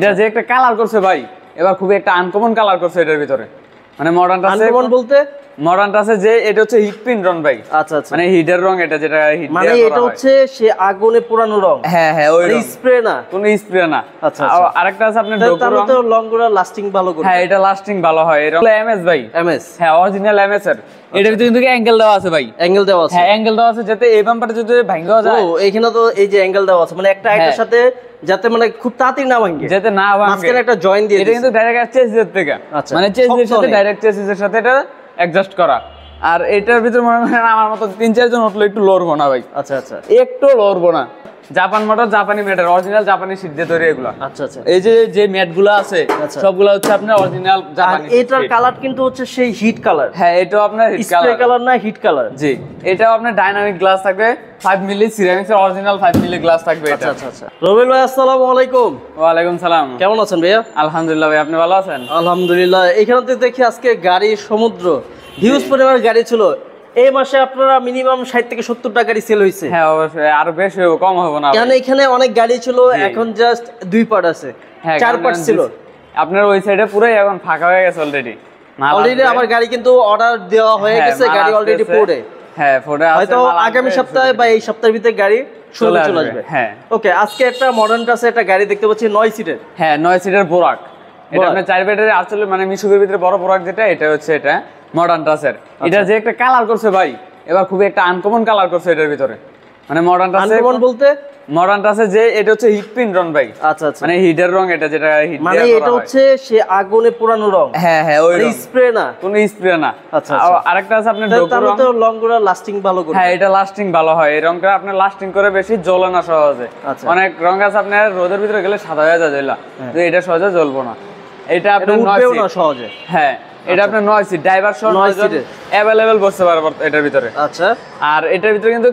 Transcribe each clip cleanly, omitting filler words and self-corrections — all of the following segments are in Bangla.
এটা যে একটা কালার করছে ভাই, এবার খুবই একটা আনকমন কালার করছে এটার ভিতরে। মানে মডার্ন টাচে আনকমন বলতে মডার্ন টাচে যে এটা হচ্ছে হিট প্রিন্ট রং ভাই। আচ্ছা আচ্ছা, মানে হিটের রং, এটা যেটা হিট মানে এটা হচ্ছে সে আগুনে পোড়ানো রং। হ্যাঁ হ্যাঁ, ওই স্প্রে না, কোন স্প্রে না। আচ্ছা আচ্ছা, আরেকটা আছে আপনার ডোকো রং। তাহলে তো লংগুলা লাস্টিং ভালো করে। হ্যাঁ, এটা লাস্টিং ভালো হয়। এটা হলো এমএস ভাই, এমএস। হ্যাঁ, অরিজিনাল এমএস এর। এটার ভিতরে কিন্তু অ্যাঙ্গেল দেওয়া আছে ভাই, অ্যাঙ্গেল দেওয়া আছে। হ্যাঁ, অ্যাঙ্গেল দেওয়া আছে যাতে এই বাম্পারটা যদি ভাঙা যায়। ও এখানে তো এই যে অ্যাঙ্গেল দেওয়া আছে, মানে একটা একটার সাথে যাতে মানে খুব তাড়াতাড়ি না ভাঙে, যাতে না ভাঙে। মাঝখানে একটা জয়েন দিয়ে এটা কিন্তু ডাইরেক্ট চেসিসের থেকে, মানে চেসিসের সাথে ডাইরেক্ট চেসিসের সাথে এটা অ্যাডজাস্ট করা। আর এটার ভিতরে মনে হয় আমার মতো 3-4 জন উঠলে একটু লড়বো না ভাই। আচ্ছা আচ্ছা, একটু লড়বো না। জাপান মোটর, জাপানি ম্যাটের, অরিজিনাল জাপানি শীট দিয়ে তৈরি এগুলো। আচ্ছা আচ্ছা, এই যে ম্যাট গুলো আছে সবগুলো হচ্ছে আপনার অরিজিনাল জাপানি। এটার কালার কিন্তু হচ্ছে সেই হিট কালার। হ্যাঁ, এটাও আপনার হিট স্প্রে কালার না, হিট কালার। জি, এটাও আপনার ডাইনামিক গ্লাস থাকবে, 5 মিলি সিরামিক্স এর অরিজিনাল 5 মিলি গ্লাস থাকবে এটা। আচ্ছা আচ্ছা, রবিল ভাই আসসালামু আলাইকুম। ওয়া আলাইকুম সালাম। কেমন আছেন ভাইয়া? আলহামদুলিল্লাহ ভাই, আপনি ভালো আছেন? আলহামদুলিল্লাহ। এখানে তো দেখি আজকে গাড়ি সমুদ্র, হিউজ পরিমাণ গাড়ি ছিল। এই মাসে আপনারা মিনিমাম 60 থেকে 70টা গাড়ি সেল হয়েছে। হ্যাঁ অবশ্যই, আরো বেশি হবে, কম হবে না। কারণ এখানে অনেক গাড়ি ছিল, এখন জাস্ট 2 পার্ট আছে, 4 পার্ট ছিল। আপনার ওই সাইডে পুরোই এখন ফাঁকা হয়ে গেছে অলরেডি। অলরেডি আমার গাড়ি কিন্তু অর্ডার দেওয়া হয়ে গেছে, গাড়ি অলরেডি পড়ে। হ্যাঁ, পড়ে আছে। হয়তো আগামী সপ্তাহে বা এই সপ্তাহের ভিতরে গাড়ি চলে আসবে। হ্যাঁ, ওকে। আজকে একটা মডার্ন টাচে একটা গাড়ি দেখতে পাচ্ছি 9 সিটের। হ্যাঁ, 9 সিটের বোরাক। এটা আপনার 4 ব্যাটারি, আসলে মানে মিশুকের ভিতরে বড় বোরাক যেটা, এটা হচ্ছে এটা মডার্ন টাচের। এটা যে একটা কালার করছে ভাই, এবার খুবই একটা আনকমন কালার করছে এটার ভিতরে। মানে মডার্ন টাচে আনকমন বলতে মডার্ন টাচে যে এটা হচ্ছে হিট প্রিন্ট রং ভাই। আচ্ছা আচ্ছা, মানে হিটের রং, এটা যেটা হিট মানে এটা হচ্ছে সে আগুনে পোড়ানো রং। হ্যাঁ হ্যাঁ, ওই স্প্রে না, কোন স্প্রে না। আচ্ছা আচ্ছা, আরেকটা আছে আপনার ডোকো রং। তাহলে তো লংগুলা লাস্টিং ভালো করে। হ্যাঁ, এটা লাস্টিং ভালো হয়। এই রংটা আপনার লাস্টিং করে, বেশি জ্বলে না সহজে। অনেক রং আছে আপনার রোদের ভিতরে গেলে সাদা হয়ে যায় জ্বলা, তো এটা সহজে জ্বলবো না। এটা আপনার 9 সিট না সহজে। হ্যাঁ, এটা আপনার 9 সিট, ড্রাইভার সহ 9 সিট अवेलेबल বসতে পারবে এটার ভিতরে। আচ্ছা, আর এটার ভিতরে কিন্তু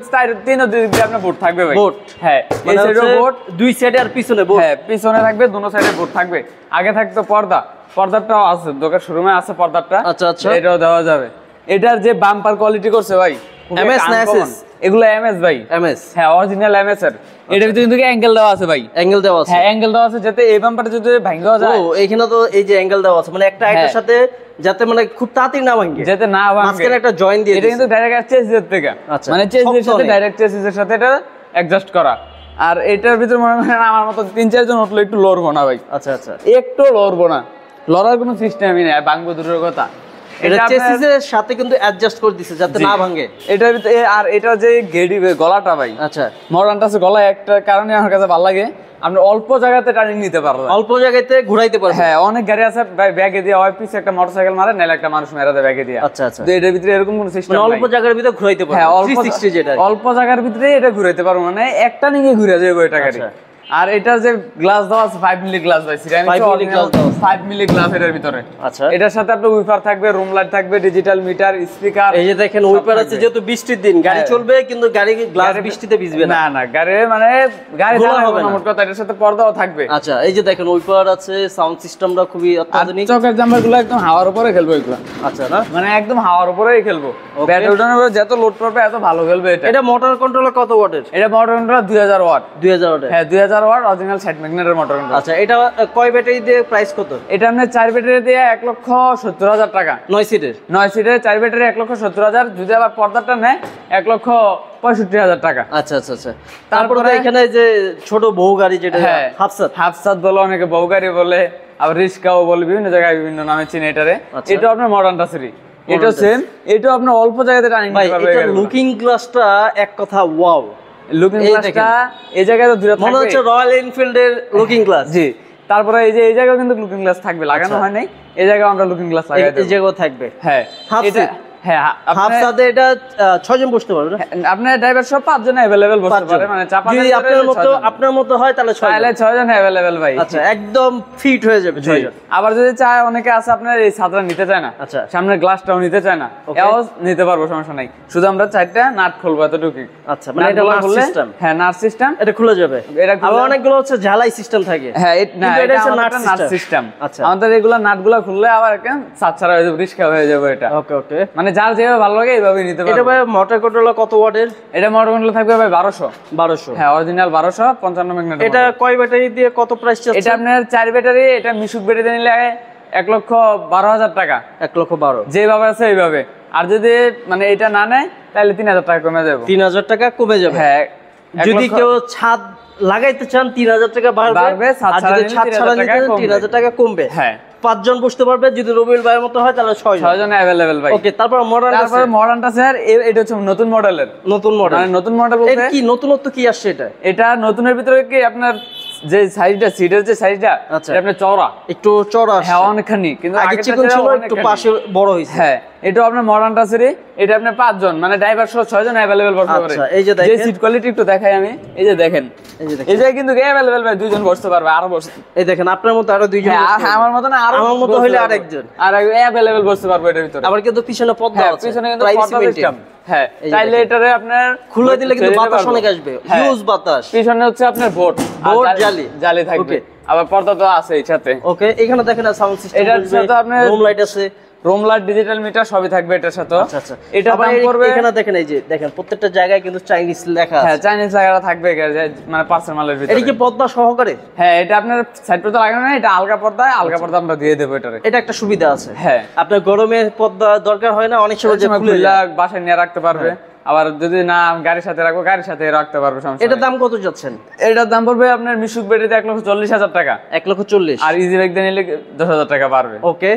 তিনও দিক দিয়ে আপনার বোর্ড থাকবে ভাই। বোর্ড, হ্যাঁ, এই সাইডে বোর্ড, 2 সাইডে আর পিছনে বোর্ড। হ্যাঁ, পিছনে থাকবে, দুটো সাইডে বোর্ড থাকবে। আগে থাকতো পর্দা, পর্দাটাও আছে দোকান শোরুমে আছে পর্দাটা। আচ্ছা আচ্ছা, এটাও দেওয়া যাবে। এটার যে বাম্পার কোয়ালিটি করছে ভাই, এমএস না এসএস? এগুলো এমএস ভাই, এমএস। হ্যাঁ, অরিজিনাল এমএস এর। এটার ভিতরে কিন্তু অ্যাঙ্গেল দেওয়া আছে ভাই, অ্যাঙ্গেল দেওয়া আছে। হ্যাঁ, অ্যাঙ্গেল দেওয়া আছে যাতে এই বাম্পারটা যদি ভাঙা যায়। ও এখানে তো এই যে অ্যাঙ্গেল দেওয়া আছে, মানে একটা একটার সাথে যাতে মানে খুব তাড়াতাড়ি না ভাঙে, যাতে না ভাঙে। মাঝখানে একটা জয়েন দিয়ে এটা কিন্তু ডাইরেক্ট চেসিসের থেকে, মানে চেসিসের সাথে ডাইরেক্ট চেসিসের সাথে এটা অ্যাডজাস্ট করা। আর এটার ভিতরে মনে হয় আমার মতো 3-4 জন উঠলে একটু লড়বো না ভাই। আচ্ছা আচ্ছা, একটু লড়বো না, লড়ার কোনো সিস্টেমই নেই, ভাঙবো দূরের কথা। এটা চেসিসের সাথে কিন্তু অ্যাডজাস্ট করে দিয়েছে যাতে না ভাঙে। এটার ভিতরে আর এটা যে গেডি গলাটা ভাই, আচ্ছা, মডার্ন টাচে গলা একটা কারণে আমার কাছে ভালো লাগে, আপনি অল্প জায়গাতে টার্নিং নিতে পারবেন, অল্প জায়গাতে ঘুরাইতে পারবেন। হ্যাঁ, অনেক গাড়ি আছে ব্যাগে দিয়ে হয় পিছে একটা মোটরসাইকেল মারে, নাহলে একটা মানুষ মেরে দেয় ব্যাগে দিয়ে। আচ্ছা আচ্ছা, তো এটার ভিতরে এরকম কোনো সিস্টেম নাই, অল্প জায়গার ভিতরে ঘুরাইতে পারবেন। হ্যাঁ, 360 যেটা, অল্প জায়গার ভিতরে এটা ঘুরাইতে পারবো, মানে একটা নিয়ে ঘুরে যাবে এটা গাড়ি। আর এটার যে গ্লাস দেওয়া আছে 5 মিলি গ্লাস ভাই, সিরামিক 5 মিলি গ্লাস এর ভিতরে। আচ্ছা, এটার সাথে আপনার উইপার থাকবে, রুম লাইট থাকবে, ডিজিটাল মিটার, স্পিকার। এই যে দেখেন উইপার আছে, যেহেতু বৃষ্টির দিন গাড়ি চলবে, কিন্তু গাড়ি গ্লাস বৃষ্টিতে ভিজবে না। না না, গাড়ি মানে গাড়ি হবে না মোট কথা। এটার সাথে পর্দাও থাকবে। আচ্ছা, এই যে দেখেন উইপার আছে, সাউন্ড সিস্টেমটা খুবই অত্যাধুনিক। চকের জাম্পারগুলো একদম হাওয়ার উপরে খেলবে এগুলো। আচ্ছা, না মানে একদম হাওয়ার উপরেই খেলবো, ব্যাটারি উঠানোর পরে যত লোড পাবে এত ভালো খেলবে এটা। এটা মোটর কন্ট্রোলার কত ওয়াটের? এটা মোটর কন্ট্রোলার 2000 ওয়াট। 2000 ওয়াট? হ্যাঁ, 2000 ওয়াট অরিজিনাল সাইড ম্যাগনেটের মোটর কন্ট্রোলার। আচ্ছা, এটা কয় ব্যাটারি দিয়ে প্রাইস কত? এটা আপনি 4 ব্যাটারি দিয়ে 1,70,000 টাকা। 9 সিটের? 9 সিটের 4 ব্যাটারি 1,70,000, যদি আবার পর্দাটা নেয় 1,65,000 টাকা। আচ্ছা আচ্ছা আচ্ছা, তারপরে এখানে যে ছোট বউ গাড়ি যেটা হাফসাত বলে, অনেকে বউ গাড়ি বলে, আবার রিস্কাও বলে, বিভিন্ন জায়গায় বিভিন্ন নামে চিনে এটারে। এটা আপনার মডার্ন টাচেরই, এটা সেম। এটা আপনার অল্প জায়গাতে টার্নিং নিতে পারবে। এটা লুকিং গ্লাসটা এক কথা ওয়াও। লুকিং গ্লাসটা এই জায়গায় তো দুটো মনে হচ্ছে রয়্যাল এনফিল্ডের লুকিং গ্লাস। জি, তারপরে এই জায়গায় কিন্তু লুকিং গ্লাস থাকবে, লাগানো হয় নাই। এই জায়গায় আমরা লুকিং গ্লাস লাগাই দেব, এই জায়গায় থাকবে। হ্যাঁ, এটা হ্যাঁ, হাফসাতে এটা 6 জন বসতে পারবে। আপনার ড্রাইভার সব 5 জন अवेलेबल বসতে পারে, মানে চাপা যদি আপনার মতো হয় তাহলে 6 জন अवेलेबल ভাই। আচ্ছা, একদম ফিট হয়ে যাবে 6 জন। আবার যদি চায়, অনেকে আছে আপনার এই ছাদটা নিতে চায় না, আচ্ছা, সামনের গ্লাসটাও নিতে চায় না, এও নিতে পারবো, সমস্যা নাই। শুধু আমরা 4টা নাট খুলবো এতটুকুই। আচ্ছা, মানে এটা নাট সিস্টেম? হ্যাঁ, নাট সিস্টেম, এটা খুলে যাবে। আবার অনেকগুলো হচ্ছে ঝালাই সিস্টেম থাকে। হ্যাঁ, এটা হচ্ছে নাট সিস্টেম। আচ্ছা, আমাদের রেগুলার নাটগুলো খুললে আবার একটা ছাদ ছাড়া হয়ে যাবে, রিস্কা হয়ে যাবে এটা। ওকে ওকে, মানে যার যেভাবে ভালো লাগে এইভাবেই নিতে এটা পারবে। ভাই মোটর কন্ট্রোলার কত ওয়াটের? এটা মোটর কন্ট্রোল থাকবে ভাই 1200। 1200। হ্যাঁ অরিজিনাল 1255 ম্যাগনেট। এটা কয় ব্যাটারি দিয়ে কত প্রাইস এটা চাচ্ছেন? আপনার 4 ব্যাটারি, এটা মিশুক ব্যাটারি নিলে 1,12,000 টাকা। 1,12,000। যেভাবে আছে এইভাবে। আর যদি মানে এটা না নেয় তাহলে 3000 টাকা কমে যাবে। 3000 টাকা কমে যাবে। হ্যাঁ যদি কেউ ছাদ লাগাইতে চান 3000 টাকা বাড়বে, ছাদ আর ছাড়া যদি নিলে ছাদ ছাড়া 3000 নিতে টাকা চান কমবে। 3000 টাকা কমবে। হ্যাঁ 5 জন বসতে পারবে, যদি রবিউল ভাইয়ের মতো হয় তাহলে 6 জন। 6 জন अवेलेबल ভাই। ওকে, তারপর মডার্ন আছে। তারপরে মডার্নটা স্যার এটা হচ্ছে নতুন মডেলের। নতুন মডেল। মানে নতুন মডেল এর বলতে কি নতুনত্ব কি আসছে এটা? এটা নতুনের ভিতরে কি আপনার যে সাইজটা, সিটের যে সাইজটা, আচ্ছা। এটা আপনার চওড়া, একটু চড়া আসছে। হ্যাঁ অনেকখানি, কিন্তু আগে আগেরটা চিকন ছিল ছিল, একটু অনেকখানি। পাশে বড় হইছে। হ্যাঁ এটা আপনার মডার্ন টাসেরই, এটা আপনার 5 জন মানে ড্রাইভার সহ 6 জন अवेलेबल বসতে পারে। আচ্ছা, এই যে যে দেখেন, সিট কোয়ালিটি একটু দেখাই আমি, এই যে দেখেন, এই যে দেখেন, এই যে কিন্তু अवेलेबल ভাই 2 জন বসতে পারবে, আরো বসতে। এই দেখেন আপনার মতো আরো 2 জন হ্যাঁ বসতে পারবে। আমার মত না, আরো আমার মতো বসতে হইলে পারবে। আরেকজন। আর अवेलेबल বসতে পারবে এর ভিতরে। আবার কিন্তু পিছনে পর্দা হ্যাঁ আছে, পিছনে কিন্তু প্রাইভেসি পর্দা মেইনটেইন। সিস্টেম। হ্যাঁ এই যে চাইলে দেখেন। এটারে আপনার খুলে দিলে কিন্তু ছেড়ে দিতে বাতাস পারবো। অনেক আসবে, হ্যাঁ। হিউজ বাতাস। পিছনে হচ্ছে আপনার বোর্ড, বোর্ড, জালি। জালি থাকবে। ওকে। আবার পর্দা তো আছে এর সাথে। ওকে, এখানে দেখেন সাউন্ড সিস্টেম, এটার সাথে আপনার রুম লাইট আছে, রুম লাইট, ডিজিটাল মিটার সবই থাকবে এটার সাথে। আচ্ছা আচ্ছা। এটা আবার দাম পড়বে, এখানে দেখেন, এই যে দেখেন প্রত্যেকটা জায়গায় কিন্তু চাইনিজ লেখা হ্যাঁ আছে। চাইনিজ লাগানো থাকবে মানে পার্সেল মালের ভিতরে। এটা কি পর্দা সহকারে? হ্যাঁ এটা আপনার সাইড পর্দা লাগানো না, এটা আলগা পর্দা, আলগা পর্দা আমরা দিয়ে দেবো এটারে। এটা একটা সুবিধা আছে। হ্যাঁ আপনার গরমে পর্দা দরকার হয় না, অনেক সময় যে খুলে খুলে যায়। বাসায় নিয়ে রাখতে পারবে। আবার যদি না গাড়ির সাথে রাখবো, গাড়ির সাথে রাখতে পারবে, সমস্যা এটার নেই। দাম কত যাচ্ছেন? এটার দাম পড়বে আপনার মিশুক বেটিতে 1,40,000 টাকা। 1,40,000। আর ইজি ব্যাগ দিয়ে নিলে 10,000 টাকা পারবে। ওকে,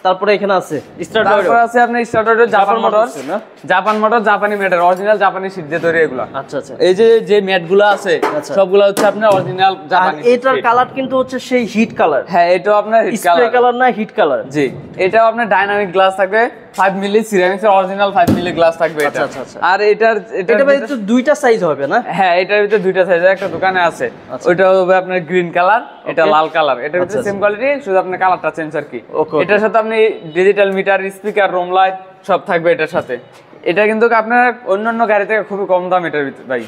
তারপরে এখানে আছে স্টার্ট তারপর আছে আপনার স্টার্টার জাপান মোটরস, না? জাপান মোটর, জাপানি ম্যাটের, অরিজিনাল জাপানি শীট দিয়ে তৈরি এগুলা। আচ্ছা আচ্ছা। এই যে যে ম্যাট গুলো আছে আচ্ছা। সবগুলো হচ্ছে আপনার অরিজিনাল আর জাপানি এটার sheet। কালার কিন্তু হচ্ছে সেই হিট কালার। হ্যাঁ এটাও আপনার হিট স্প্রে কালার। কালার না, হিট কালার। জি এটাও আপনার ডাইনামিক গ্লাস থাকবে, 5 মিলি সিরামিক্স এর অরিজিনাল 5 মিলি গ্লাস থাকবে এটা। আচ্ছা, আচ্ছা। আর এটার এটা ভাই তো দুইটা সাইজ হবে না? হ্যাঁ এটার ভিতরে দুইটা সাইজের একটা দোকানে আছে। আচ্ছা। ওইটা হবে আপনার গ্রিন কালার, এটা Okay. লাল কালার। এটার আচ্ছা, ভিতরে সেম কোয়ালিটি, শুধু আপনার কালারটা চেঞ্জ আর কি। Okay, এটার সাথে আপনি digital meter, speaker, room light সব থাকবে এটার সাথে। এটা কিন্তু আপনার অন্যান্য গাড়ি থেকে খুবই কম দাম এটার ভিতরে ভাই।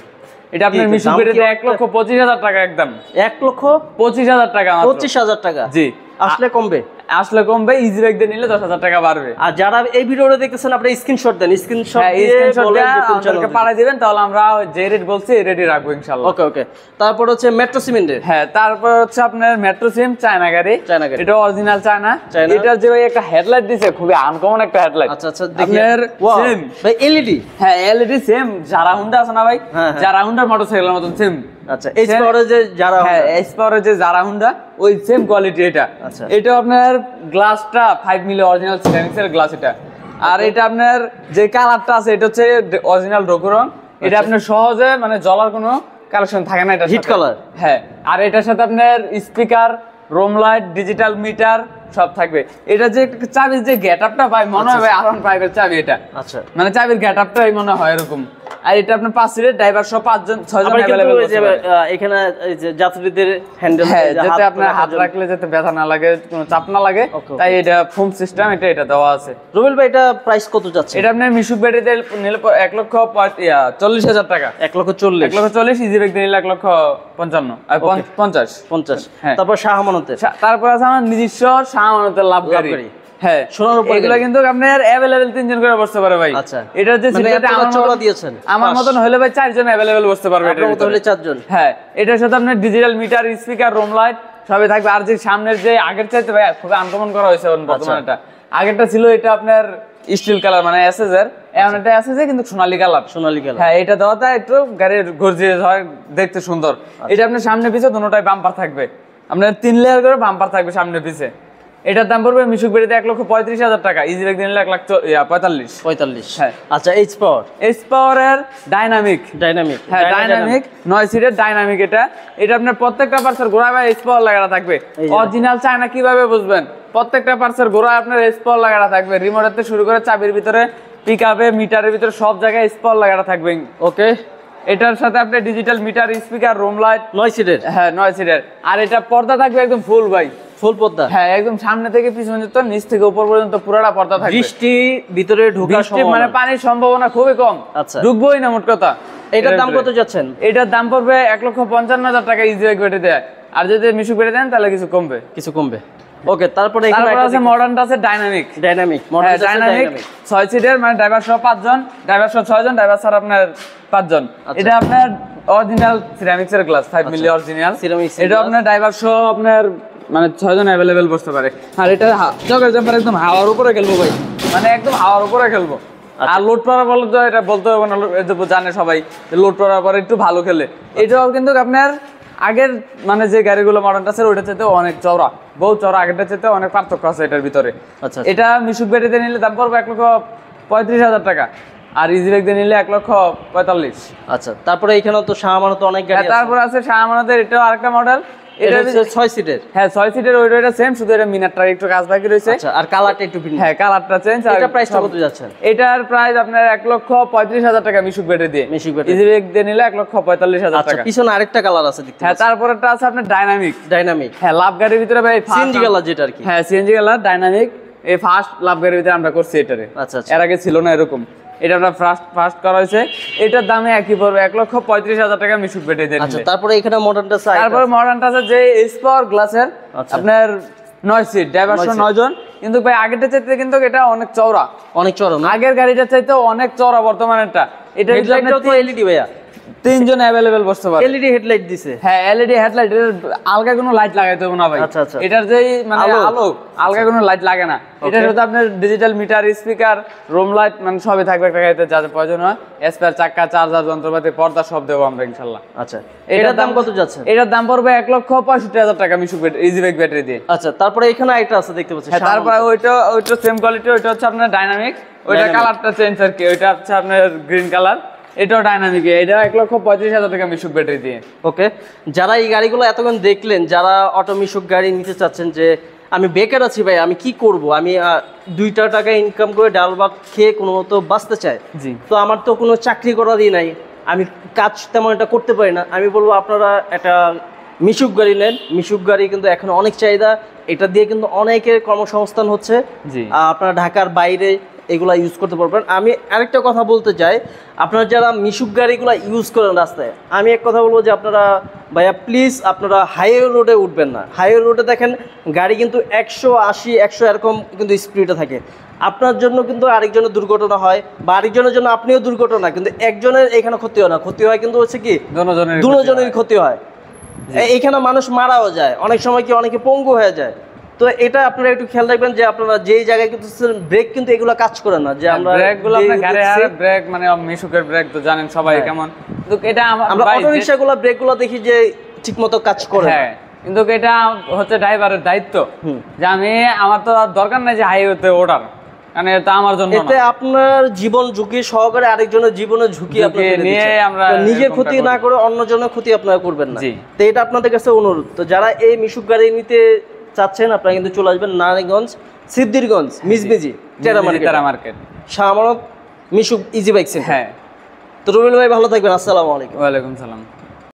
এটা আপনার কি, মিশুক দাম বেটিতে কি 1,25,000 টাকা একদম। 1,25,000 টাকা মাত্র। 25,000 টাকা। জি আসলে কমবে। আসলে কমবে, ইজি ব্যাগ দিয়ে নিলে 10,000 টাকা বাড়বে। আর যারা এই ভিডিওটা দেখতেছেন আপনি স্ক্রিনশট দেন, স্ক্রিনশট হ্যাঁ দিয়ে স্ক্রিনশট বলেন দিয়ে যে কোন আমাদেরকে চ্যানেল। পাঠিয়ে দিবেন, তাহলে আমরা যে রেট বলছি এই রেটই রাখবো ইনশাআল্লাহ। ওকে ওকে। তারপর হচ্ছে মেট্রো সিমেন্টের। হ্যাঁ তারপর হচ্ছে আপনার মেট্রো সিম, চায়না গাড়ি। চায়না গাড়ি। এটা অরিজিনাল চায়না। চায়না। এটার যে ভাই একটা হেডলাইট দিছে, খুবই আনকমন একটা হেডলাইট। আচ্ছা আচ্ছা, দেখি। আপনার ওয়াও, সেম, ভাই এলইডি। হ্যাঁ এলইডি সেম, যারা হুন্ডা আছে না ভাই, হ্যাঁ, হ্যাঁ। যারা হুন্ডার মোটরসাইকেলের মতন সেম। আচ্ছা, এই পাওয়ারে যে যারা হ্যাঁ এস পাওয়ারের যে যারা হুন্ডা, ওই সেম কোয়ালিটি এটা। আচ্ছা। এটা আপনার গ্লাসটা 5 মিলি অরিজিনাল সিরামিক্স এর গ্লাস এটা। আর এটা আপনার যে কালারটা আছে এটা হচ্ছে অরিজিনাল রঘু রং। এটা আপনার সহজে মানে জ্বলার কোনো কালেকশন থাকে না, এটা হিট কালার। হ্যাঁ আর এটার সাথে আপনার speaker, room light, digital meter সব থাকবে। এটা যে চাবির যে গেটআপটা ভাই মনে হয় ভাই R15 এর চাবি এটা। আচ্ছা। মানে চাবির গেটআপটাই মনে হয় এরকম। আর এটা আপনার 5 সিটের, ড্রাইভার সহ 5 জন 6 জন আবার কিন্তু अवेलेबल এই যে এখানে এই যে যাত্রীদের হ্যান্ডেল, হ্যাঁ যাতে আপনার হাত রাখলে যাতে ব্যথা না লাগে, কোনো চাপ না লাগে, Okay, তাই এটা ফোম সিস্টেম এটা দেওয়া আছে। রবিল ভাই এটা প্রাইস কত যাচ্ছে? এটা আপনার মিশুক ব্যাটারিতে নিলে 1,40,000 টাকা। 1,40,000। 1,40,000 ইজি ব্যাগ নিলে 1,55,000 আর 50। 50। হ্যাঁ। তারপর শাহ আমানতের। তারপর আছে আমার নিজস্ব শাহমানতের লাভ গাড়ি। গাড়ি। হ্যাঁ সোনার উপরে এগুলো গাড়ি। কিন্তু আপনার अवेलेबल 3 জন করে বসতে পারে ভাই। আচ্ছা। এটার যে মানে সিটটা এতটা আমার চওড়া মতন দিয়েছেন। আমার মতন হলে ভাই 4 জন अवेलेबल বসতে পারবে আপনার এটার মতো হলে ভিতরে। 4 জন। হ্যাঁ এটার সাথে আপনার digital meter, speaker, room light সবই থাকবে। আর যে সামনের যে আগের চাইতে ভাই খুব আনকমন করা হয়েছে বর্তমানে এটা। আগেরটা ছিল এটা আপনার স্টিল কালার মানে এসএস এর, এখন এটা এসএস কিন্তু সোনালী কালার। সোনালী কালার। হ্যাঁ এটা দেওয়াতে একটু গাড়ির গর্জিয়াস হয়, দেখতে সুন্দর। এটা আপনার সামনে পিছে দুটোটাই বাম্পার থাকবে, আপনার 3 লেয়ার করে বাম্পার থাকবে সামনে পিছে। এটার দাম পড়বে মিশুক বেরিতে 1,35,000 টাকা, ইজি ব্যাগ দিলে 1,45,000। হ্যাঁ। আচ্ছা, এইচ পাওয়ার। এস পাওয়ারের ডাইনামিক। হ্যাঁ, ডাইনামিক 9 সিটের ডাইনামিক এটা। এটা আপনার প্রত্যেকটা পার্সের গোড়ায় ভাই এস পাওয়ার লাগানো থাকবে। এই যে। অরিজিনাল চায়না কিভাবে বুঝবেন? প্রত্যেকটা পার্সের গোড়ায় আপনার এস পাওয়ার লাগানো থাকবে, রিমোটের থেকে শুরু করে চাবির ভিতরে, পিকআপে, মিটারের ভিতরে সব জায়গায় এস পাওয়ার লাগানো থাকবে। ওকে। এটার সাথে আপনি digital meter, speaker, room light 9 সিটের। হ্যাঁ 9 সিটের। আর এটা পর্দা থাকবে একদম ফুল ভাই, ফুল পর্দা। হ্যাঁ একদম সামনে থেকে পিছন পর্যন্ত, নিচ থেকে উপর পর্যন্ত পুরোটা পর্দা থাকবে। বৃষ্টি ভিতরে ঢোকার বৃষ্টি মানে পানির সম্ভাবনা খুবই কম, আচ্ছা। ঢুকবোই না মোট কথা। এটার দাম কত যাচ্ছেন? এটার দাম পড়বে 1,55,000 টাকা ইজি ব্যাগ বেটে দেয়। আর যদি মিশুক বেটে দেন তাহলে কিছু কমবে। কিছু কমবে। ওকে, তারপরে এখানে তারপর আছে মডার্নটা আছে ডাইনামিক। ডাইনামিক হ্যাঁ ডাইনামিক 6 সিটের, মানে ড্রাইভার সহ 5 জন, ড্রাইভার সহ 6 জন, ড্রাইভার ছাড়া আপনার 5 জন। এটা আপনার অরিজিনাল সিরামিক্স এর গ্লাস, 5 মিলি অরিজিনাল। এটা আপনার ড্রাইভার সহ আপনার মানে 6 জন अवेलेबल বসতে পারে। আর এটা জগের জাম্পার একদম হাওয়ার উপরে খেলবো ভাই, মানে একদম হাওয়ার উপরে খেলবো। আর লোড করার বলে তো এটা বলতে হবে না, এটা জানে সবাই লোড করার পরে একটু ভালো খেলে। এটাও কিন্তু আপনার আগের মানে যে গাড়িগুলো মডার্নটা আছে ওইটার চাইতে অনেক চওড়া, বহু চওড়া, আগেরটার চাইতে অনেক পার্থক্য আছে এটার ভিতরে। আচ্ছা, এটা মিশুক ব্যাটারিতে নিলে দাম পড়বে 1,35,000 টাকা, আর ইজিবেক দিয়ে নিলে 1,45,000। আচ্ছা, তারপরে এখানে তো শাহমানত অনেক গাড়ি আছে। তারপর আছে শাহমানতের, এটাও আরেকটা মডেল। এটা হচ্ছে 6 সিটের। হ্যাঁ 6 সিটের, ওইটা সেম, শুধু এটা মিনারটার একটু কাজ বাকি রয়েছে। আচ্ছা, আর কালারটা একটু ভিন্ন। হ্যাঁ কালারটা চেঞ্জ। এটা প্রাইসটা কত যাচ্ছে? এটার প্রাইস আপনার 1,35,000 টাকা মিশুক ব্যাটারি দিয়ে। মিশুক ব্যাটারি ইজিবেক দিয়ে নিলে 1,45,000 আচ্ছা, টাকা। পিছনে আরেকটা কালার আছে দেখতে। হ্যাঁ তারপরটা আছে আপনার ডাইনামিক। ডাইনামিক, হ্যাঁ লাভ গাড়ির ভিতরে ভাই সিএনজি কালার যেটা আর কি। হ্যাঁ সিএনজি কালার ডাইনামিক, এই ফার্স্ট লাভ গাড়ির ভিতরে আমরা করছি এটারে। আচ্ছা, এর আগে ছিল না এরকম, এটা আমরা ফার্স্ট করা হয়েছে। এটার দামে একই পড়বে 1,35,000 টাকা মিশুক ব্যাটারি দিয়ে। আচ্ছা, তারপরে এখানে মডার্নটা আছে। তারপরে মডার্নটা আছে যে এসপাওয়ার গ্লাসের, আপনার 9 সিট, ড্রাইভার সহ 9 জন। কিন্তু ভাই আগেরটা চাইতে কিন্তু এটা অনেক চওড়া, অনেক চওড়া না? আগের গাড়িটার চাইতে অনেক চওড়া বর্তমানেরটা। এটা হেডলাইটটাও তো এলইডি ভাইয়া। 3 জন अवेलेबल বসতে পারে। এলইডি হেডলাইট দিছে। হ্যাঁ এলইডি হেডলাইট, এর আলগা কোনো লাইট লাগাইতে হবে না ভাই। আচ্ছা, আচ্ছা। এটার যেই মানে আলো আলগা কোনো লাইট লাগে না। এটার সাথে আপনার digital meter, speaker, room light মানে সবই থাকবে একটা গাড়িতে, যা যা প্রয়োজন হয়। স্পেয়ার চাকা, চার্জার, যন্ত্রপাতি, পর্দা সব দেবো আমরা ইনশাআল্লাহ। আচ্ছা, এটার দাম কত যাচ্ছে? এটার দাম পড়বে 1,65,000 টাকা মিশুক ইজিবেক ব্যাটারি দিয়ে। আচ্ছা, তারপরে এখানে আরেকটা আছে দেখতে পাচ্ছি। হ্যাঁ তারপরে ওইটা সেম কোয়ালিটি, ওইটা হচ্ছে আপনার ডাইনামিক, ওইটা কালারটা চেঞ্জ আর কি। ওইটা হচ্ছে আপনার গ্রিন কালার, এটাও ডাইনামিক। এটা 1,35,000 টাকা মিশুক ব্যাটারি দিয়ে। ওকে, যারা এই গাড়িগুলো এতক্ষণ দেখলেন, যারা অটো মিশুক গাড়ি নিতে চাচ্ছেন, যে আমি বেকার আছি ভাই, আমি কি করব, আমি 2টা টাকা ইনকাম করে ডাল ভাত খেয়ে কোনো মতো বাঁচতে চাই, জি, তো আমার তো কোনো চাকরি করারই নাই, আমি কাজ তেমন এটা করতে পারি না, আমি বলবো আপনারা একটা মিশুক গাড়ি নেন। মিশুক গাড়ি কিন্তু এখন অনেক চাহিদা, এটা দিয়ে কিন্তু অনেকের কর্মসংস্থান হচ্ছে। জি, আপনারা ঢাকার বাইরে এগুলা ইউজ করতে পারবেন। আমি আরেকটা কথা বলতে চাই, আপনারা যারা মিশুক গাড়িগুলো ইউজ করেন রাস্তায়, আমি এক কথা বলবো যে আপনারা ভাইয়া প্লিজ আপনারা হাইওয়ে রোডে উঠবেন না। হাইওয়ে রোডে দেখেন গাড়ি কিন্তু 180, 100 এরকম কিন্তু স্পিডে থাকে। আপনার জন্য কিন্তু আরেকজনের দুর্ঘটনা হয়, বা আরেকজনের জন্য আপনিও দুর্ঘটনা, কিন্তু একজনের এখানে ক্ষতি হয় না, ক্ষতি হয় কিন্তু হচ্ছে কি দুজনের ক্ষতি হয়। এইখানে মানুষ মারাও যায়, অনেক সময় কি অনেকে পঙ্গু হয়ে যায়। তো এটা আপনারা একটু খেয়াল রাখবেন যে আপনারা যেই জায়গায় কিন্তু ব্রেক কিন্তু এগুলো কাজ করে না, যে আমরা ব্রেকগুলো আপনার গাড়ি আর ব্রেক মানে মিশুকের ব্রেক তো জানেন সবাই কেমন, কিন্তু এটা আমরা অটো রিকশাগুলো ব্রেকগুলো দেখি যে ঠিকমতো কাজ করে। হ্যাঁ কিন্তু এটা হচ্ছে ড্রাইভারের দায়িত্ব, যে আমি আমার তো দরকার নাই যে হাইওয়েতে ওঠার, কারণ এটা আমার জন্য না। এতে আপনার জীবন ঝুঁকি সহকারে আরেকজনের জীবনের ঝুঁকি আপনি নিয়ে আমরা নিজের ক্ষতি না করে অন্যজনের ক্ষতি আপনারা করবেন না। তো এটা আপনাদের কাছে অনুরোধ। তো যারা এই মিশুক গাড়ি নিতে চাচ্ছেন আপনারা কিন্তু চলে আসবেন নারায়ণগঞ্জ, সিদ্ধিরগঞ্জ, মিজমিজি, টেরা মার্কেট, শাহমানত মিশুক ইজি বাইক সেন্টার। হ্যাঁ, তো রুবেল ভাই ভালো থাকবেন। আসসালামু আলাইকুম। ওয়ালাইকুম সালাম।